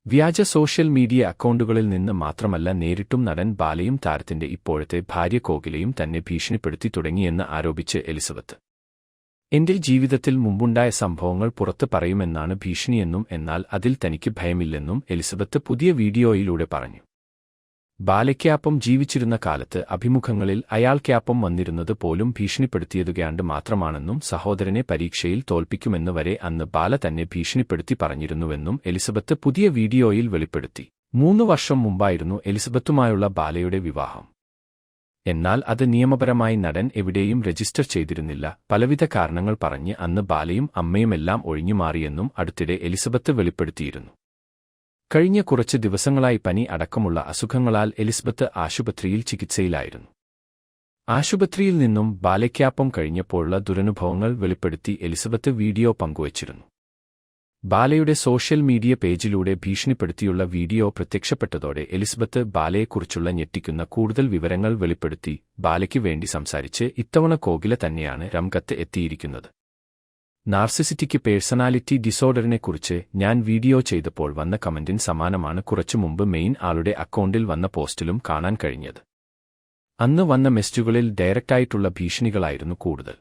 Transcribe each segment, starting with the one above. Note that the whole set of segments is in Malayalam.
വ്യാജ സോഷ്യൽ മീഡിയ അക്കൗണ്ടുകളിൽ നിന്ന് മാത്രമല്ല നേരിട്ടും നടൻ ബാലയും താരത്തിന്റെ ഇപ്പോഴത്തെ ഭാര്യ കോകിലയും തന്നെ ഭീഷണിപ്പെടുത്തി തുടങ്ങിയെന്ന് ആരോപിച്ച് എലിസബത്ത്. എന്റെ ജീവിതത്തിൽ മുമ്പുണ്ടായ സംഭവങ്ങൾ പുറത്ത് പറയുമെന്നാണ് ഭീഷണിയെന്നും എന്നാൽ അതിൽ തനിക്ക് ഭയമില്ലെന്നും എലിസബത്ത് പുതിയ വീഡിയോയിലൂടെ പറഞ്ഞു. ബാലയ്ക്കൊപ്പം ജീവിച്ചിരുന്ന കാലത്ത് അഭിമുഖങ്ങളിൽ അയാൾക്കൊപ്പം വന്നിരുന്നത് പോലും ഭീഷണിപ്പെടുത്തിയതുകൊണ്ട് മാത്രമാണെന്നും സഹോദരനെ പരീക്ഷയിൽ തോൽപ്പിക്കുമെന്ന് വരെ അന്ന് ബാല തന്നെ ഭീഷണിപ്പെടുത്തി പറഞ്ഞിരുന്നുവെന്നും എലിസബത്ത് പുതിയ വീഡിയോയിൽ വെളിപ്പെടുത്തി. 3 വർഷം മുമ്പായിരുന്നു എലിസബത്തുമായുള്ള ബാലയുടെ വിവാഹം. എന്നാൽ അത് നിയമപരമായി നടൻ എവിടെയും രജിസ്റ്റർ ചെയ്തിരുന്നില്ല. പലവിധ കാരണങ്ങൾ പറഞ്ഞ് അന്ന് ബാലയും അമ്മയുമെല്ലാം ഒഴിഞ്ഞുമാറിയെന്നും അടുത്തിടെ എലിസബത്ത് വെളിപ്പെടുത്തിയിരുന്നു. കഴിഞ്ഞ കുറച്ച് ദിവസങ്ങളായി പനി അടക്കമുള്ള അസുഖങ്ങളാൽ എലിസബത്ത് ആശുപത്രിയിൽ ചികിത്സയിലായിരുന്നു. ആശുപത്രിയിൽ നിന്നും ബാലയ്ക്കൊപ്പം കഴിഞ്ഞപ്പോഴുള്ള ദുരനുഭവങ്ങൾ വെളിപ്പെടുത്തി എലിസബത്ത് വീഡിയോ പങ്കുവച്ചിരുന്നു. ബാലയുടെ സോഷ്യൽ മീഡിയ പേജിലൂടെ ഭീഷണിപ്പെടുത്തിയുള്ള വീഡിയോ പ്രത്യക്ഷപ്പെട്ടതോടെ എലിസബത്ത് ബാലയെക്കുറിച്ചുള്ള ഞെട്ടിക്കുന്ന കൂടുതൽ വിവരങ്ങൾ വെളിപ്പെടുത്തി. ബാലയ്ക്ക് വേണ്ടി സംസാരിച്ച് ഇത്തവണ കോകില തന്നെയാണ് രംഗത്ത് എത്തിയിരിക്കുന്നത്. നാർസിസിറ്റിക് പേഴ്സണാലിറ്റി ഡിസോർഡറിനെക്കുറിച്ച് ഞാൻ വീഡിയോ ചെയ്തപ്പോൾ വന്ന കമന്റിന് സമാനമാണ് കുറച്ചു മുമ്പ് മെയിൻ ആളുടെ അക്കൗണ്ടിൽ വന്ന പോസ്റ്റിലും കാണാൻ കഴിഞ്ഞത്. അന്ന് വന്ന മെസ്സേജുകളിൽ ഡയറക്റ്റായിട്ടുള്ള ഭീഷണികളായിരുന്നു കൂടുതൽ.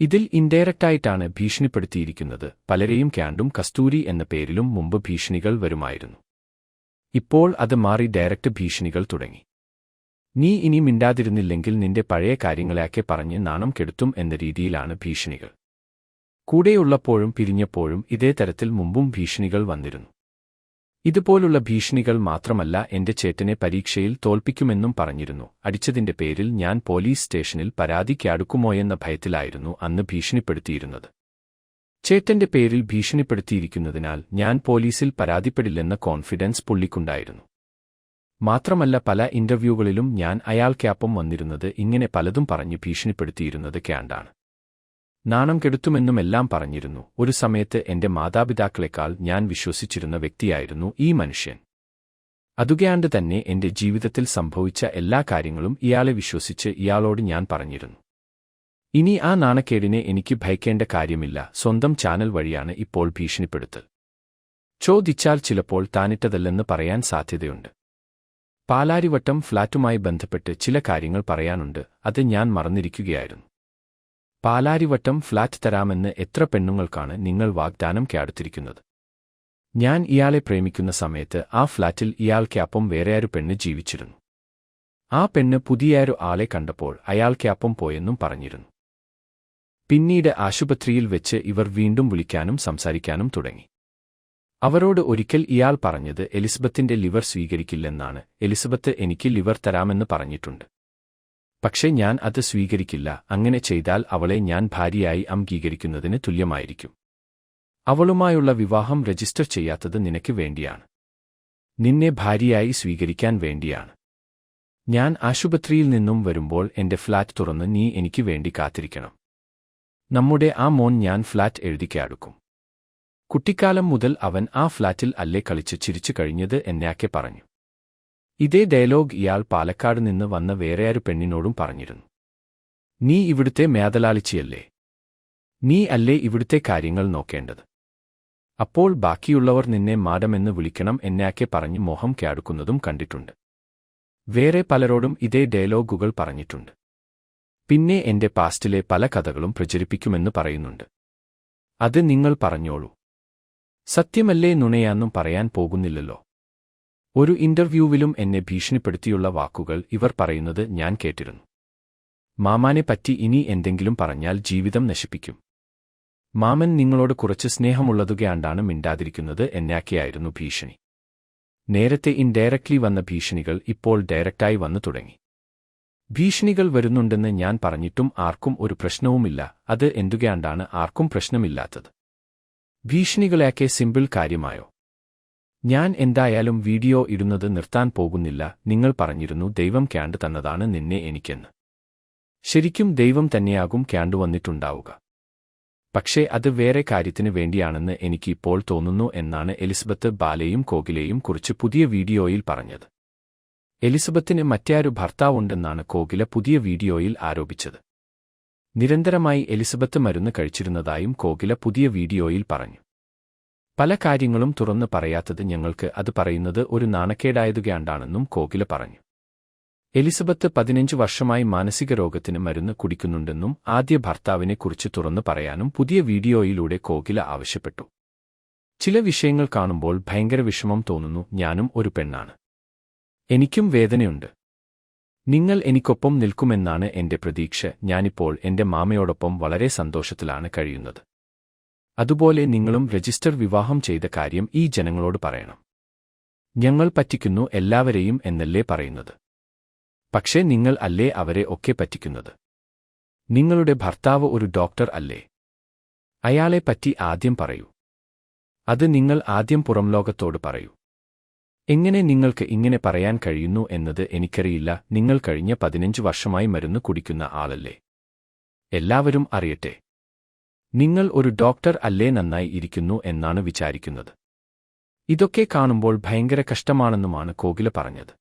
ഇതിൽ ഇൻഡയറക്റ്റായിട്ടാണ് ഭീഷണിപ്പെടുത്തിയിരിക്കുന്നത്. പലരെയും ക്യാണ്ടും കസ്തൂരി എന്ന പേരിലും മുമ്പ് ഭീഷണികൾ വരുമായിരുന്നു. ഇപ്പോൾ അത് മാറി ഡയറക്റ്റ് ഭീഷണികൾ തുടങ്ങി. നീ ഇനി മിണ്ടാതിരുന്നില്ലെങ്കിൽ നിന്റെ പഴയ കാര്യങ്ങളെയൊക്കെ പറഞ്ഞ് നാണം കെടുത്തും എന്ന രീതിയിലാണ് ഭീഷണികൾ. കൂടെയുള്ളപ്പോഴും പിരിഞ്ഞപ്പോഴും ഇതേ തരത്തിൽ മുമ്പും ഭീഷണികൾ വന്നിരുന്നു. ഇതുപോലുള്ള ഭീഷണികൾ മാത്രമല്ല എന്റെ ചേട്ടനെ പരീക്ഷയിൽ തോൽപ്പിക്കുമെന്നും പറഞ്ഞിരുന്നു. അടിച്ചതിന്റെ പേരിൽ ഞാൻ പോലീസ് സ്റ്റേഷനിൽ പരാതിക്കടുക്കുമോയെന്ന ഭയത്തിലായിരുന്നു അന്ന് ഭീഷണിപ്പെടുത്തിയിരുന്നത്. ചേട്ടന്റെ പേരിൽ ഭീഷണിപ്പെടുത്തിയിരിക്കുന്നതിനാൽ ഞാൻ പോലീസിൽ പരാതിപ്പെടില്ലെന്ന കോൺഫിഡൻസ് പുള്ളിക്കുണ്ടായിരുന്നു. മാത്രമല്ല പല ഇന്റർവ്യൂകളിലും ഞാൻ അയാൾക്കൊപ്പം വന്നിരുന്നത് ഇങ്ങനെ പലതും പറഞ്ഞ് ഭീഷണിപ്പെടുത്തിയിരുന്നത് ക്യാണ്ടാണ്. നാണം കെടുത്തുമെന്നുമെല്ലാം പറഞ്ഞിരുന്നു. ഒരു സമയത്ത് എന്റെ മാതാപിതാക്കളെക്കാൾ ഞാൻ വിശ്വസിച്ചിരുന്ന വ്യക്തിയായിരുന്നു ഈ മനുഷ്യൻ. അതുകൊണ്ട് തന്നെ എന്റെ ജീവിതത്തിൽ സംഭവിച്ച എല്ലാ കാര്യങ്ങളും ഇയാളെ വിശ്വസിച്ച് ഇയാളോട് ഞാൻ പറഞ്ഞിരുന്നു. ഇനി ആ നാണക്കേടിനെ എനിക്ക് ഭയക്കേണ്ട കാര്യമില്ല. സ്വന്തം ചാനൽ വഴിയാണ് ഇപ്പോൾ ഭീഷണിപ്പെടുത്തൽ. ചോദിച്ചാൽ ചിലപ്പോൾ താനിട്ടതല്ലെന്ന് പറയാൻ സാധ്യതയുണ്ട്. പാലാരിവട്ടം ഫ്ളാറ്റുമായി ബന്ധപ്പെട്ട് ചില കാര്യങ്ങൾ പറയാനുണ്ട്. അത് ഞാൻ മറന്നിരിക്കുകയായിരുന്നു. പാലാരിവട്ടം ഫ്ളാറ്റ് തരാമെന്ന് എത്ര പെണ്ണുങ്ങൾക്കാണ് നിങ്ങൾ വാഗ്ദാനം കൊടുത്തിരിക്കുന്നത്? ഞാൻ ഇയാളെ പ്രേമിക്കുന്ന സമയത്ത് ആ ഫ്ളാറ്റിൽ ഇയാൾക്കൊപ്പം വേറെയൊരു പെണ്ണ് ജീവിച്ചിരുന്നു. ആ പെണ്ണ് പുതിയൊരു ആളെ കണ്ടപ്പോൾ അയാൾക്കൊപ്പം പോയെന്നും പറഞ്ഞിരുന്നു. പിന്നീട് ആശുപത്രിയിൽ വെച്ച് ഇവർ വീണ്ടും വിളിക്കാനും സംസാരിക്കാനും തുടങ്ങി. അവരോട് ഒരിക്കൽ ഇയാൾ പറഞ്ഞത് എലിസബത്തിന്റെ ലിവർ സ്വീകരിക്കില്ലെന്നാണ്. എലിസബത്ത് എനിക്ക് ലിവർ തരാമെന്ന് പറഞ്ഞിട്ടുണ്ട്. പക്ഷേ ഞാൻ അത് സ്വീകരിക്കില്ല. അങ്ങനെ ചെയ്താൽ അവളെ ഞാൻ ഭാര്യയായി അംഗീകരിക്കുന്നതിന് തുല്യമായിരിക്കും. അവളുമായുള്ള വിവാഹം രജിസ്റ്റർ ചെയ്യാത്തത് നിനക്ക് വേണ്ടിയാണ്. നിന്നെ ഭാര്യയായി സ്വീകരിക്കാൻ വേണ്ടിയാണ്. ഞാൻ ആശുപത്രിയിൽ നിന്നും വരുമ്പോൾ എന്റെ ഫ്ളാറ്റ് തുറന്ന് നീ എനിക്ക് വേണ്ടി കാത്തിരിക്കണം. നമ്മുടെ ആ മോൻ ഞാൻ ഫ്ളാറ്റ് എഴുതിക്കൊടുക്കും. കുട്ടിക്കാലം മുതൽ അവൻ ആ ഫ്ളാറ്റിൽ അല്ലേ കളിച്ച് ചിരിച്ചു കഴിഞ്ഞത് എന്നൊക്കെ പറഞ്ഞു. ഇതേ ഡയലോഗ് ഇയാൾ പാലക്കാട് നിന്ന് വന്ന വേറെയൊരു പെണ്ണിനോടും പറഞ്ഞിരുന്നു. നീ ഇവിടുത്തെ മേതലാളിച്ചിയല്ലേ? നീ അല്ലേ ഇവിടുത്തെ കാര്യങ്ങൾ നോക്കേണ്ടത്? അപ്പോൾ ബാക്കിയുള്ളവർ നിന്നെ മാഡമെന്ന് വിളിക്കണം എന്നൊക്കെ പറഞ്ഞ് മോഹം കൊടുക്കുന്നതും കണ്ടിട്ടുണ്ട്. വേറെ പലരോടും ഇതേ ഡയലോഗുകൾ പറഞ്ഞിട്ടുണ്ട്. പിന്നെ എന്റെ പാസ്റ്റിലെ പല കഥകളും പ്രചരിപ്പിക്കുമെന്ന് പറയുന്നുണ്ട്. അത് നിങ്ങൾ പറഞ്ഞോളൂ. സത്യമല്ലേ നുണയാന്നും പറയാൻ പോകുന്നില്ലല്ലോ. ഒരു ഇന്റർവ്യൂവിലും എന്നെ ഭീഷണിപ്പെടുത്തിയുള്ള വാക്കുകൾ ഇവർ പറയുന്നത് ഞാൻ കേട്ടിരുന്നു. മാമാനെ പറ്റി ഇനി എന്തെങ്കിലും പറഞ്ഞാൽ ജീവിതം നശിപ്പിക്കും. മാമൻ നിങ്ങളോട് കുറച്ച് സ്നേഹമുള്ളതുകൊണ്ടാണ് മിണ്ടാതിരിക്കുന്നത് എന്നൊക്കെയായിരുന്നു ഭീഷണി. നേരത്തെ ഇൻഡയറക്ട്ലി വന്ന ഭീഷണികൾ ഇപ്പോൾ ഡയറക്റ്റായി വന്നു തുടങ്ങി. ഭീഷണികൾ വരുന്നുണ്ടെന്ന് ഞാൻ പറഞ്ഞിട്ടും ആർക്കും ഒരു പ്രശ്നവുമില്ല. അത് എന്തുകൊണ്ടാണ് ആർക്കും പ്രശ്നമില്ലാത്തത്? ഭീഷണികളൊക്കെ സിമ്പിൾ കാര്യമായോ? ഞാൻ എന്തായാലും വീഡിയോ ഇടുന്നത് നിർത്താൻ പോകുന്നില്ല. നിങ്ങൾ പറഞ്ഞിരുന്നു ദൈവം ക്യാണ്ട് തന്നതാണ് നിന്നെ എനിക്കെന്ന്. ശരിക്കും ദൈവം തന്നെയാകും ക്യാണ്ട് വന്നിട്ടുണ്ടാവുക. പക്ഷേ അത് വേറെ കാര്യത്തിന് വേണ്ടിയാണെന്ന് എനിക്ക് ഇപ്പോൾ തോന്നുന്നു എന്നാണ് എലിസബത്ത് ബാലയെയും കോകിലയെയും കുറിച്ച് പുതിയ വീഡിയോയിൽ പറഞ്ഞത്. എലിസബത്തിന് മറ്റൊരു ഭർത്താവുണ്ടെന്നാണ് കോകില പുതിയ വീഡിയോയിൽ ആരോപിച്ചത്. നിരന്തരമായി എലിസബത്ത് മരുന്ന് കഴിച്ചിരുന്നതായും കോകില പുതിയ വീഡിയോയിൽ പറഞ്ഞു. പല കാര്യങ്ങളും തുറന്നു പറയാത്തത് ഞങ്ങൾക്ക് അത് പറയുന്നത് ഒരു നാണക്കേടായതുകയാണ്ടാണെന്നും കോകില പറഞ്ഞു. എലിസബത്ത് 15 വർഷമായി മാനസിക രോഗത്തിന് മരുന്ന് കുടിക്കുന്നുണ്ടെന്നും ആദ്യ ഭർത്താവിനെക്കുറിച്ച് തുറന്നു പറയാനും പുതിയ വീഡിയോയിലൂടെ കോകില ആവശ്യപ്പെട്ടു. ചില വിഷയങ്ങൾ കാണുമ്പോൾ ഭയങ്കര വിഷമം തോന്നുന്നു. ഞാനും ഒരു പെണ്ണാണ്. എനിക്കും വേദനയുണ്ട്. നിങ്ങൾ എനിക്കൊപ്പം നിൽക്കുമെന്നാണ് എന്റെ പ്രതീക്ഷ. ഞാനിപ്പോൾ എന്റെ മാമയോടൊപ്പം വളരെ സന്തോഷത്തിലാണ് കഴിയുന്നത്. അതുപോലെ നിങ്ങളും രജിസ്റ്റർ വിവാഹം ചെയ്ത കാര്യം ഈ ജനങ്ങളോട് പറയണം. ഞങ്ങൾ പറ്റിക്കുന്നു എല്ലാവരെയും എന്നല്ലേ പറയുന്നത്. പക്ഷേ നിങ്ങൾ അല്ലേ അവരെ ഒക്കെ പറ്റിക്കുന്നത്. നിങ്ങളുടെ ഭർത്താവ് ഒരു ഡോക്ടർ അല്ലേ? അയാളെപ്പറ്റി ആദ്യം പറയൂ. അത് നിങ്ങൾ ആദ്യം പുറംലോകത്തോട് പറയൂ. എങ്ങനെ നിങ്ങൾക്ക് ഇങ്ങനെ പറയാൻ കഴിയുന്നു എന്നത് എനിക്കറിയില്ല. നിങ്ങൾ കഴിഞ്ഞ 15 വർഷമായി മരുന്ന് കുടിക്കുന്ന ആളല്ലേ? എല്ലാവരും അറിയട്ടെ. നിങ്ങൾ ഒരു ഡോക്ടർ അല്ലേ? നന്നായി ഇരിക്കുന്നു എന്നാണ് വിചാരിക്കുന്നത്. ഇതൊക്കെ കാണുമ്പോൾ ഭയങ്കര കഷ്ടമാണെന്നുമാണ് കോകില പറഞ്ഞത്.